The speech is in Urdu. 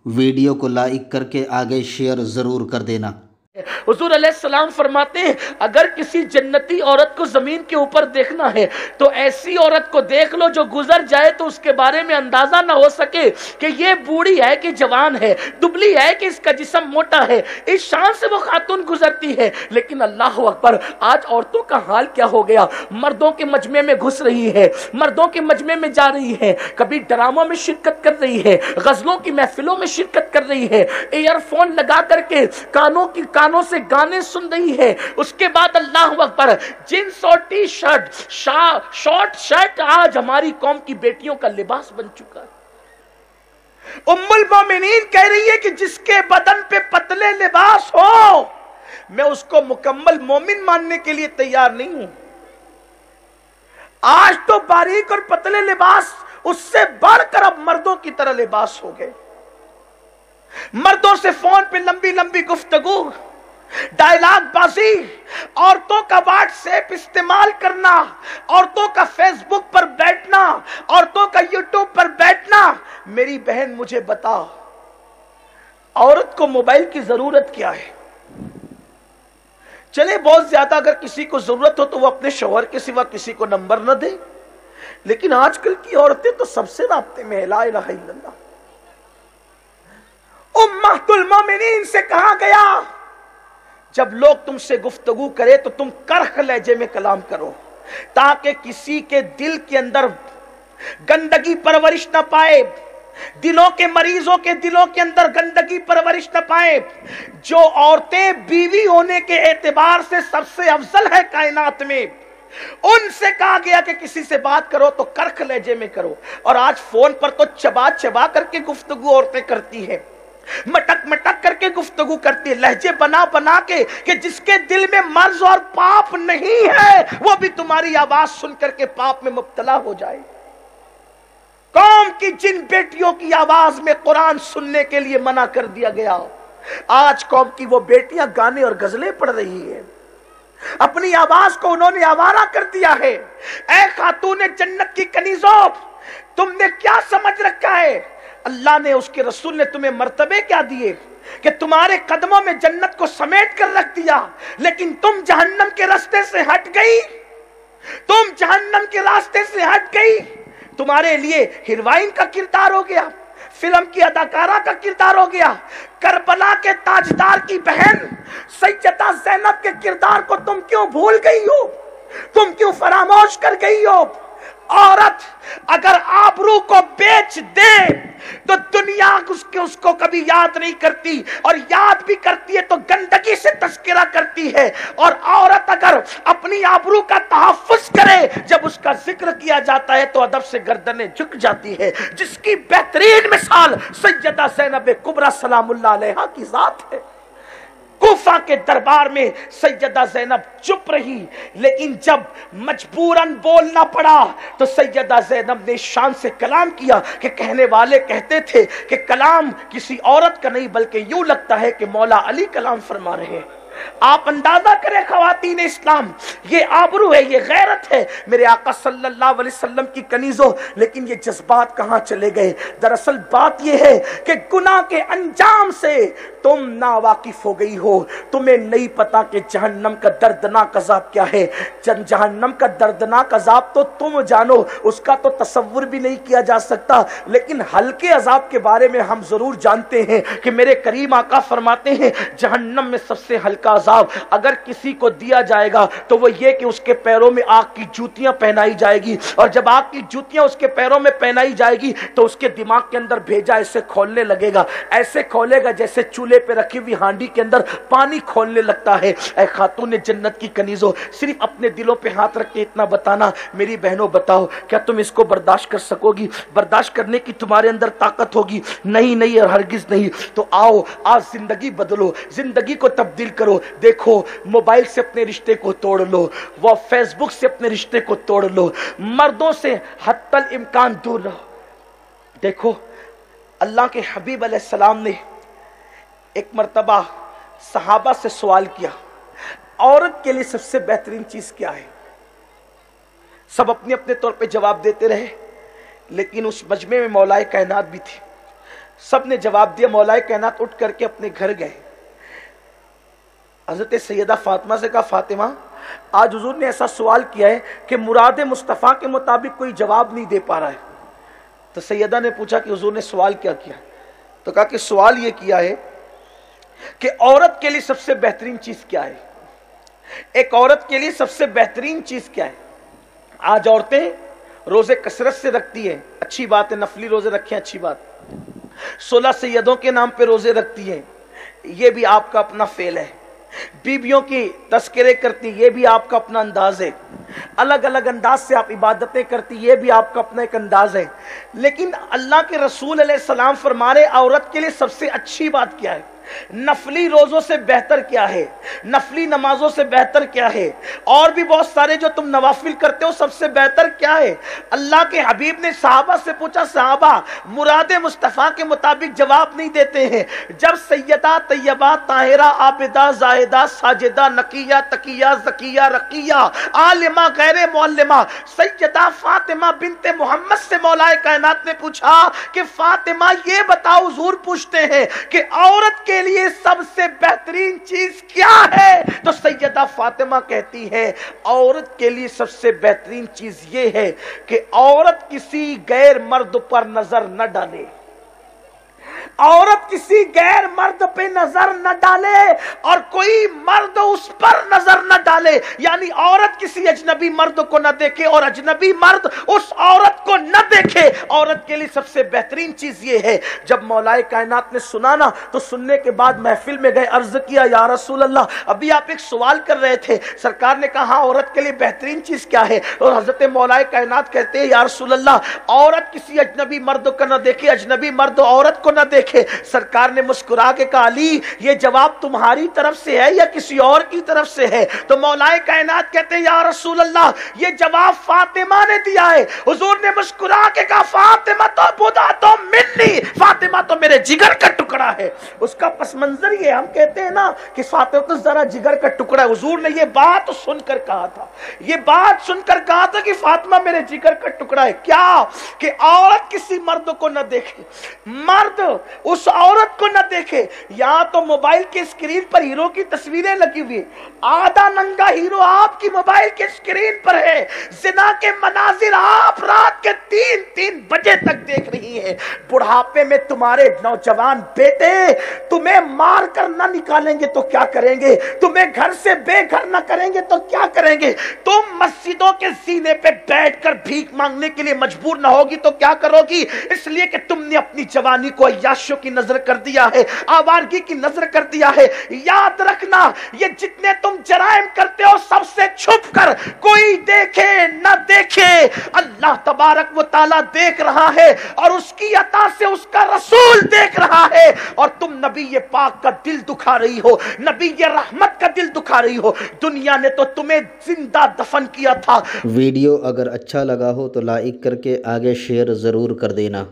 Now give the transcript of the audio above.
ویڈیو کو لائک کر کے آگے شیئر ضرور کر دینا۔ حضور علیہ السلام فرماتے ہیں اگر کسی جنتی عورت کو زمین کے اوپر دیکھنا ہے تو ایسی عورت کو دیکھ لو جو گزر جائے تو اس کے بارے میں اندازہ نہ ہو سکے کہ یہ بوڑھی ہے کہ جوان ہے، دبلی ہے کہ اس کا جسم موٹا ہے۔ اس شان سے وہ خاتون گزرتی ہے، لیکن اللہ اکبر، آج عورتوں کا حال کیا ہو گیا؟ مردوں کے مجمع میں گھس رہی ہے، مردوں کے مجمع میں جا رہی ہے، کبھی ڈراموں میں شرکت کر رہی ہے، غزلوں کی محفلوں میں شرکت کر رہی ہے، ایئر فون لگا کر کے کانوں سے گانے سن رہی ہے۔ اس کے بعد اللہ اکبر، جینس اور ٹی شرٹ، شارٹ شرٹ آج ہماری قوم کی بیٹیوں کا لباس بن چکا ہے۔ ام المومنین کہہ رہی ہے کہ جس کے بدن پہ پتلے لباس ہو میں اس کو مکمل مومن ماننے کے لیے تیار نہیں ہوں۔ آج تو باریک اور پتلے لباس اس سے بڑھ کر اب مردوں کی طرح لباس ہو گئے۔ مردوں سے فون پہ لمبی لمبی گفتگو، ڈائلاگ بازی، عورتوں کا واٹس ایپ استعمال کرنا، عورتوں کا فیس بک پر بیٹھنا، عورتوں کا یوٹیوب پر بیٹھنا۔ میری بہن مجھے بتا، عورت کو موبائل کی ضرورت کیا ہے؟ چلے بہت زیادہ اگر کسی کو ضرورت ہو تو وہ اپنے شوہر کے سوا کسی کو نمبر نہ دے، لیکن آج کل کی عورتیں تو سب سے رابطے میں، لا الہ الا اللہ۔ امہۃ المومنین سے کہا گیا جب لوگ تم سے گفتگو کرے تو تم کرخ لہجے میں کلام کرو، تاکہ کسی کے دل کے اندر گندگی پرورش نہ پائے، دلوں کے مریضوں کے دلوں کے اندر گندگی پرورش نہ پائے۔ جو عورتیں بیوی ہونے کے اعتبار سے سب سے افضل ہے کائنات میں، ان سے کہا گیا کہ کسی سے بات کرو تو کرخ لہجے میں کرو۔ اور آج فون پر تو چبا چبا کر کے گفتگو عورتیں کرتی ہیں، مٹک مٹک کر کے گفتگو کرتی ہے، لہجے بنا بنا کے کہ جس کے دل میں مرض اور پاپ نہیں ہے وہ بھی تمہاری آواز سن کر کے پاپ میں مبتلا ہو جائے۔ قوم کی جن بیٹیوں کی آواز میں قرآن سننے کے لیے منع کر دیا گیا، آج قوم کی وہ بیٹیاں گانے اور غزلیں پڑھ رہی ہیں، اپنی آواز کو انہوں نے آوارہ کر دیا ہے۔ اے خاتون جنت کی کنیزوں، تم نے کیا سمجھ رکھا ہے؟ اللہ نے، اس کے رسول نے تمہیں مرتبے کیا دیے کہ تمہارے قدموں میں جنت کو سمیٹ کر رکھ دیا، لیکن تم جہنم کے راستے سے ہٹ گئی، تم جہنم کے راستے سے ہٹ گئی۔ تمہارے لیے ہیروئن کا کردار ہو گیا، فلم کی اداکارہ کا کردار ہو گیا، کربلا کے تاجدار کی بہن سیدہ زینب کے کردار کو تم کیوں بھول گئی ہو؟ تم کیوں فراموش کر گئی ہو؟ عورت اگر آبرو کو بیچ دے تو دنیا اس کو کبھی یاد نہیں کرتی، اور یاد بھی کرتی ہے تو گندگی سے تذکرہ کرتی ہے۔ اور عورت اگر اپنی آبرو کا تحفظ کرے، جب اس کا ذکر کیا جاتا ہے تو ادب سے گردنیں جھک جاتی ہے، جس کی بہترین مثال سیدہ زینب کبریٰ سلام اللہ علیہا کی ذات ہے۔ کوفہ کے دربار میں سیدہ زینب چپ رہی، لیکن جب مجبوراً بولنا پڑا تو سیدہ زینب نے شان سے کلام کیا کہ کہنے والے کہتے تھے کہ کلام کسی عورت کا نہیں بلکہ یوں لگتا ہے کہ مولا علی کلام فرما رہے ہیں۔ آپ اندازہ کریں خواتین اسلام، یہ آبرو ہے، یہ غیرت ہے میرے آقا صلی اللہ علیہ وسلم کی کنیزوں، لیکن یہ جذبات کہاں چلے گئے؟ دراصل بات یہ ہے کہ گناہ کے انجام سے تم ناواقف ہو گئی ہو، تمہیں نہیں پتا کہ جہنم کا دردناک عذاب کیا ہے۔ جہنم کا دردناک عذاب تو تم جانو، اس کا تو تصور بھی نہیں کیا جا سکتا، لیکن ہلکے عذاب کے بارے میں ہم ضرور جانتے ہیں کہ میرے کریم آقا فرماتے ہیں جہنم میں سب سے ہلکا عذاب اگر کسی کو دیا جائے گا تو وہ یہ کہ اس کے پیروں میں آگ کی جوتیاں پہنائی جائے گی، اور جب آگ کی جوتیاں اس کے پیروں میں پہنائی جائے گی تو اس کے دماغ کے اندر بھیجا ایسے کھولنے لگے گا، ایسے کھولے گا جیسے چولہے پہ رکھی ہوئی ہانڈی کے اندر پانی کھولنے لگتا ہے۔ اے خاتون جنت کی کنیزوں، صرف اپنے دلوں پہ ہاتھ رکھ کے اتنا بتانا، میری بہنوں بتاؤ کیا تم اس کو برداشت کر سکو گی؟ برداشت کرنے کی تمہارے اندر طاقت ہوگی؟ نہیں نہیں اور ہرگز نہیں۔ تو آؤ آج زندگی بدلو، زندگی کو تبدیل کرو۔ دیکھو موبائل سے اپنے رشتے کو توڑ لو، وہ فیس بک سے اپنے رشتے کو توڑ لو، مردوں سے حتی الامکان دور رہو۔ دیکھو اللہ کے حبیب علیہ السلام نے ایک مرتبہ صحابہ سے سوال کیا، عورت کے لیے سب سے بہترین چیز کیا ہے؟ سب اپنے اپنے طور پہ جواب دیتے رہے، لیکن اس مجمع میں مولائے کائنات بھی تھی۔ سب نے جواب دیا. مولا کائنات اٹھ کر کے اپنے گھر گئے. حضرت سیدہ فاطمہ سے کہا فاطمہ آج حضور نے ایسا سوال کیا ہے کہ مراد مصطفیٰ کے مطابق کوئی جواب نہیں دے پا رہا ہے. تو سیدہ نے پوچھا کہ حضور نے سوال کیا کیا؟ تو کہا کہ سوال یہ کیا ہے کہ عورت کے لیے سب سے بہترین چیز کیا ہے. ایک عورت کے لیے سب سے بہترین چیز کیا ہے؟ آج عورتیں روزے کثرت سے رکھتی ہیں، اچھی بات ہے، نفلی روزے رکھیں اچھی بات. 16 سیدوں کے نام پہ روزے رکھتی ہیں، یہ بھی آپ کا اپنا فعل ہے. بیویوں کی تذکرے کرتی، یہ بھی آپ کا اپنا انداز ہے. الگ الگ انداز سے آپ عبادتیں کرتی، یہ بھی آپ کا اپنا ایک انداز ہے. لیکن اللہ کے رسول علیہ السلام فرما رہے عورت کے لیے سب سے اچھی بات کیا ہے؟ نفلی روزوں سے بہتر کیا ہے؟ نفلی نمازوں سے بہتر کیا ہے؟ اور بھی بہت سارے جو تم نوافل کرتے ہو سب سے بہتر کیا ہے؟ اللہ کے حبیب نے صحابہ سے پوچھا. صحابہ مراد مصطفیٰ کے مطابق جواب نہیں دیتے ہیں. جب سیدہ طیبہ طاہرہ عابدہ زاہدہ ساجدہ نقیہ تقیہ زکیہ رقیہ عالمہ غیر معلمہ سیدہ فاطمہ بنت محمد سے مولا کائنات نے پوچھا کہ فاطمہ یہ بتاؤ، حضور پوچھتے ہیں کہ عورت کے لیے سب سے بہترین چیز کیا ہے؟ تو سیدہ فاطمہ کہتی ہے عورت کے لیے سب سے بہترین چیز یہ ہے کہ عورت کسی غیر مرد پر نظر نہ ڈالے. عورت کسی غیر مرد پہ نظر نہ ڈالے اور کوئی مرد اس پر نظر نہ ڈالے. یعنی عورت کسی اجنبی مرد کو نہ دیکھے اور اجنبی مرد اس عورت کو نہ دیکھے. عورت کے لیے سب سے بہترین چیز یہ ہے. جب مولا کائنات نے سنا نا تو سننے کے بعد محفل میں گئے، عرض کیا یا رسول اللہ ابھی آپ ایک سوال کر رہے تھے، سرکار نے کہا عورت کے لیے بہترین چیز کیا ہے؟ اور حضرت مولا کائنات کہتے ہیں یا رسول اللہ عورت کسی اجنبی مرد کو نہ دیکھے، اجنبی مرد عورت کو نہ دیکھے. سرکار نے مسکرا کے کہا علی یہ جواب تمہاری طرف سے ہے یا کسی اور کی طرف سے ہے؟ تو مولا کائنات کہتے ہیں یا رسول اللہ یہ جواب فاطمہ نے دیا ہے. حضور نے مسکرا کے کہا فاطمہ تو بدا تو منی، فاطمہ تو میرے جگر کا ٹکڑا ہے. اس کا پس منظر یہ ہم کہتے ہیں نا کہ فاطمہ تو ذرا جگر کا ٹکڑا ہے. حضور نے یہ بات سن کر کہا تھا، یہ بات سن کر کہا تھا کہ فاطمہ میرے جگر کا ٹکڑا ہے. کیا کہ عورت کسی مرد کو نہ دیکھے، مرد اس عورت کو نہ دیکھے. یا تو موبائل کے اسکرین پر ہیرو کی تصویریں لگی ہوئی، آدھا ننگا ہیرو آپ کی موبائل کے اسکرین پر ہے، زنا کے مناظر آپ رات کے 3 بجے تک دیکھ رہی ہیں. بڑھاپے میں تمہارے نوجوان بیٹے تمہیں مار کر نہ نکالیں گے تو کیا کریں گے؟ تمہیں گھر سے بے گھر نہ کریں گے تو کیا کریں گے؟ تم مسجدوں کے زینے پہ بیٹھ کر بھیک مانگنے کے لیے مجبور نہ ہوگی تو کیا کرو گی؟ اس لیے کہ تم نے اپنی جوانی کو عیاشیوں کی نظر کر دیا ہے، آوارگی کی نظر کر دیا ہے. یاد رکھنا یہ جتنے تم جرائم کرتے ہو سب سے چھپ کر، کوئی دیکھے نہ دیکھے اللہ تبارک و تعالی دیکھ رہا ہے اور اس کی عطا سے اس کا رسول دیکھ رہا ہے. اور تم نبی پاک کا دل دکھا رہی ہو، نبی رحمت کا دل دکھا رہی ہو. دنیا نے تو تمہیں زندہ دفن کیا تھا. ویڈیو اگر اچھا لگا ہو تو لائک کر کے آگے شیئر ضرور کر دینا.